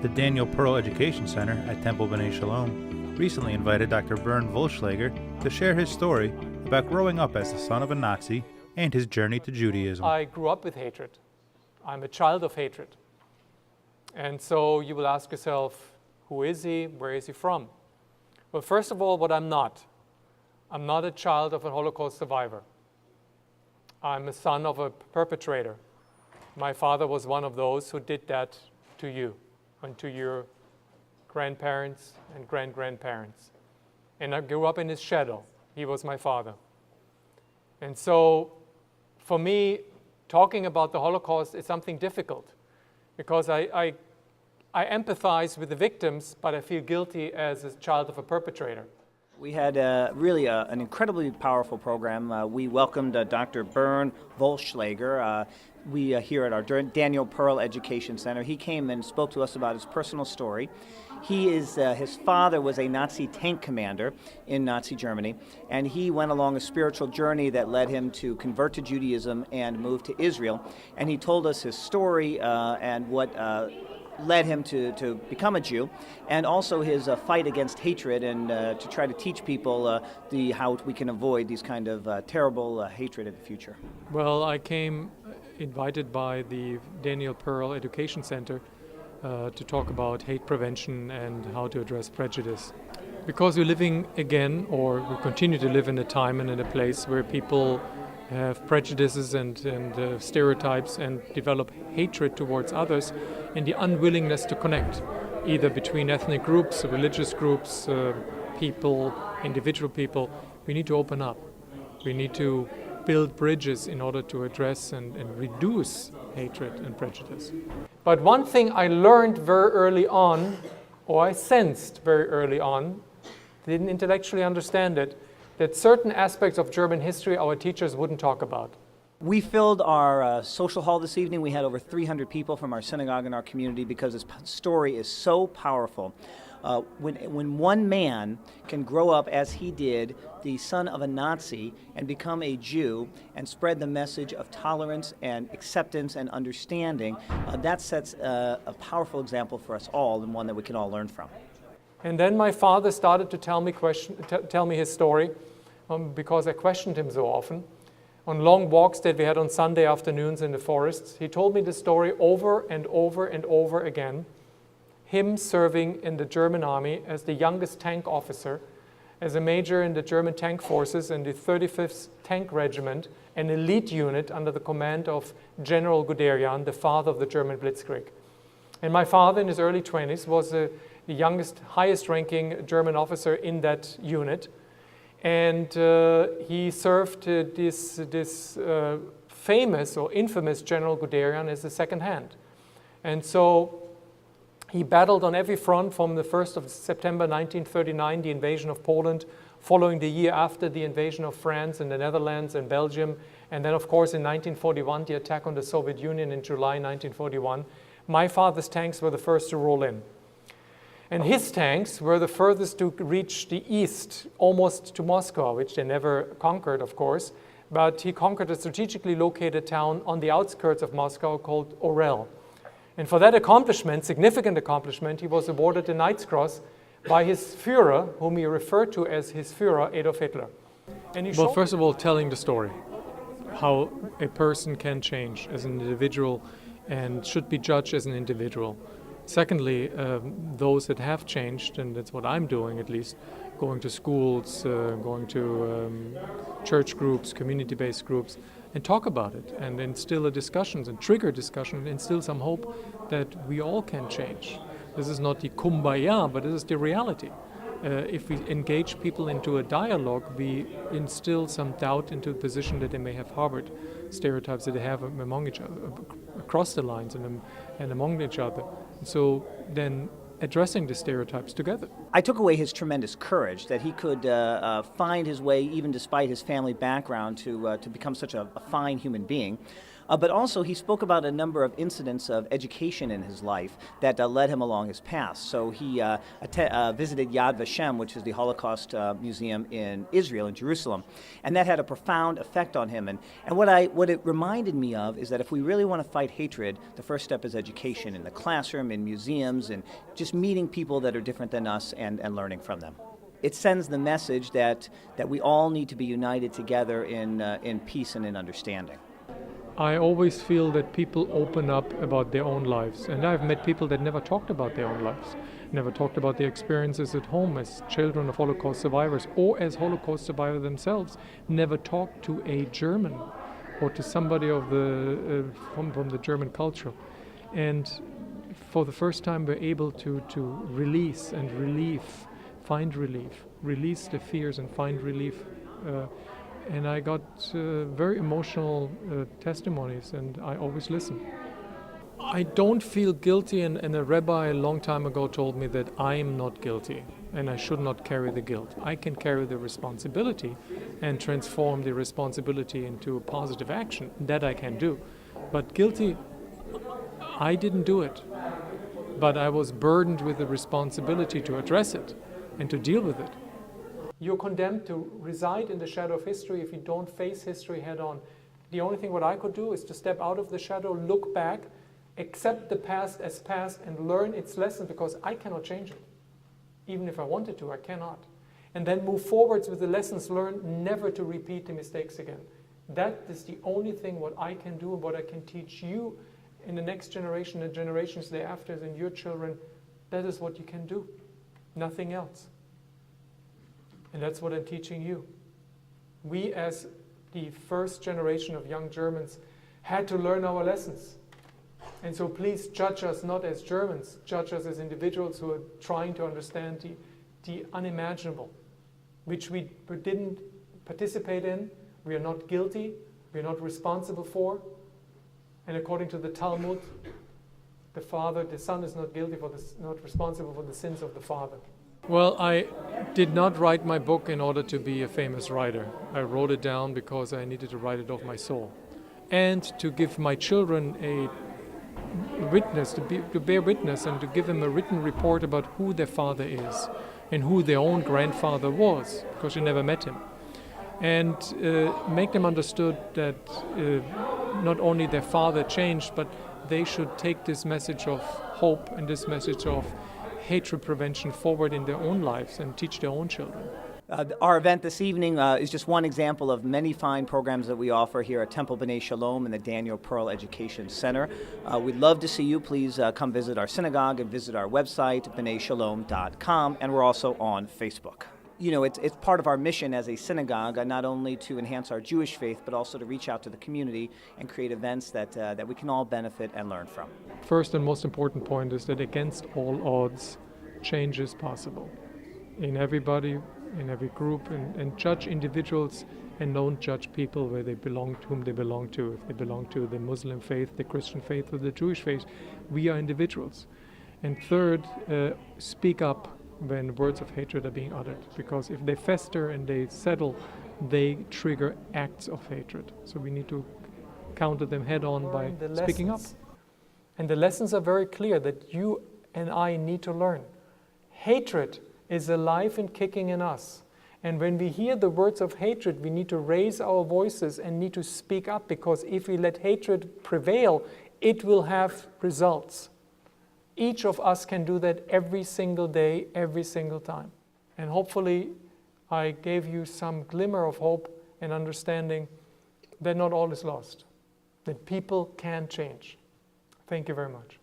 The Daniel Pearl Education Center at Temple B'nai Shalom recently invited Dr. Bernd Wollschlaeger to share his story about growing up as the son of a Nazi and his journey to Judaism. I grew up with hatred. I'm a child of hatred. And so you will ask yourself, who is he? Where is he from? Well, first of all, what I'm not a child of a Holocaust survivor. I'm a son of a perpetrator. My father was one of those who did that to you and to your grandparents and great-grandparents. And I grew up in his shadow. He was my father. And so, for me, talking about the Holocaust is something difficult because I empathize with the victims, but I feel guilty as a child of a perpetrator. We had really an incredibly powerful program. We welcomed Dr. Bernd Wollschlaeger. We here at our Daniel Pearl Education Center. He came and spoke to us about his personal story. His father was a Nazi tank commander in Nazi Germany, and he went along a spiritual journey that led him to convert to Judaism and move to Israel. And he told us his story and what led him to become a Jew, and also his fight against hatred and to try to teach people how we can avoid these kind of terrible hatred in the future. Well, I came invited by the Daniel Pearl Education Center to talk about hate prevention and how to address prejudice. Because we're living again, or we continue to live in a time and in a place where people have prejudices and stereotypes and develop hatred towards others, and the unwillingness to connect, either between ethnic groups, religious groups, people, individual people. We need to open up. We need to build bridges in order to address and reduce hatred and prejudice. But one thing I learned very early on, or I sensed very early on, didn't intellectually understand it, that certain aspects of German history our teachers wouldn't talk about. We filled our social hall this evening. We had over 300 people from our synagogue and our community because this story is so powerful. When one man can grow up as he did, the son of a Nazi, and become a Jew and spread the message of tolerance and acceptance and understanding, that sets a powerful example for us all and one that we can all learn from. And then my father started to tell me his story because I questioned him so often. On long walks that we had on Sunday afternoons in the forests, he told me the story over and over and over again. Him serving in the German army as the youngest tank officer, as a major in the German tank forces in the 35th Tank Regiment, an elite unit under the command of General Guderian, the father of the German Blitzkrieg. And my father, in his early 20s, was the youngest, highest-ranking German officer in that unit. And he served this famous or infamous General Guderian as a second hand. And so he battled on every front from the 1st of September 1939, the invasion of Poland, following the year after the invasion of France and the Netherlands and Belgium, and then of course in 1941, the attack on the Soviet Union in July 1941. My father's tanks were the first to roll in. And his tanks were the furthest to reach the east, almost to Moscow, which they never conquered, of course. But he conquered a strategically located town on the outskirts of Moscow called Orel. And for that accomplishment, significant accomplishment, he was awarded the Knight's Cross by his Führer, whom he referred to as his Führer, Adolf Hitler. And well, first of all, telling the story, how a person can change as an individual and should be judged as an individual. Secondly, those that have changed, and that's what I'm doing at least, going to schools, going to church groups, community-based groups, and talk about it, and instill a discussions, and trigger discussion, and instill some hope that we all can change. This is not the kumbaya, but this is the reality. If we engage people into a dialogue, we instill some doubt into the position that they may have harbored, stereotypes that they have among each other, across the lines and among each other. So then addressing the stereotypes together. I took away his tremendous courage that he could find his way, even despite his family background, to become such a fine human being. But also he spoke about a number of incidents of education in his life that led him along his path. So he visited Yad Vashem, which is the Holocaust Museum in Israel, in Jerusalem, and that had a profound effect on him. And what it reminded me of is that if we really want to fight hatred, the first step is education in the classroom, in museums, and just meeting people that are different than us and learning from them. It sends the message that we all need to be united together in peace and in understanding. I always feel that people open up about their own lives, and I've met people that never talked about their own lives, never talked about their experiences at home as children of Holocaust survivors or as Holocaust survivors themselves, never talked to a German or to somebody of the from the German culture. And for the first time we're able to release and find relief, release the fears and find relief. And I got very emotional testimonies, and I always listen. I don't feel guilty, and a rabbi a long time ago told me that I am not guilty and I should not carry the guilt. I can carry the responsibility and transform the responsibility into a positive action. That I can do. But guilty, I didn't do it. But I was burdened with the responsibility to address it and to deal with it. You're condemned to reside in the shadow of history if you don't face history head on. The only thing what I could do is to step out of the shadow, look back, accept the past as past, and learn its lesson, because I cannot change it. Even if I wanted to, I cannot. And then move forwards with the lessons learned, never to repeat the mistakes again. That is the only thing what I can do and what I can teach you in the next generation and generations thereafter, and your children. That is what you can do. Nothing else. And that's what I'm teaching you. We, as the first generation of young Germans, had to learn our lessons. And so please judge us not as Germans, judge us as individuals who are trying to understand the unimaginable, which we didn't participate in, we are not guilty, we are not responsible for. And according to the Talmud, the son is not guilty not responsible for the sins of the father. Well, I did not write my book in order to be a famous writer. I wrote it down because I needed to write it off my soul. And to give my children a witness, to bear witness and to give them a written report about who their father is and who their own grandfather was, because they never met him. And make them understood that not only their father changed, but they should take this message of hope and this message of hatred prevention forward in their own lives and teach their own children. Our event this evening is just one example of many fine programs that we offer here at Temple B'nai Shalom and the Daniel Pearl Education Center. We'd love to see you. Please come visit our synagogue and visit our website, b'naishalom.com, and we're also on Facebook. You know, it's part of our mission as a synagogue, not only to enhance our Jewish faith, but also to reach out to the community and create events that we can all benefit and learn from. First and most important point is that against all odds, change is possible. In everybody, in every group, and judge individuals and don't judge people where they belong, to whom they belong to. If they belong to the Muslim faith, the Christian faith, or the Jewish faith, we are individuals. And third, speak up when words of hatred are being uttered, because if they fester and they settle, they trigger acts of hatred. So we need to counter them head on by speaking up. And the lessons are very clear that you and I need to learn. Hatred is alive and kicking in us. And when we hear the words of hatred, we need to raise our voices and need to speak up, because if we let hatred prevail, it will have results. Each of us can do that every single day, every single time. And hopefully I gave you some glimmer of hope and understanding that not all is lost, that people can change. Thank you very much.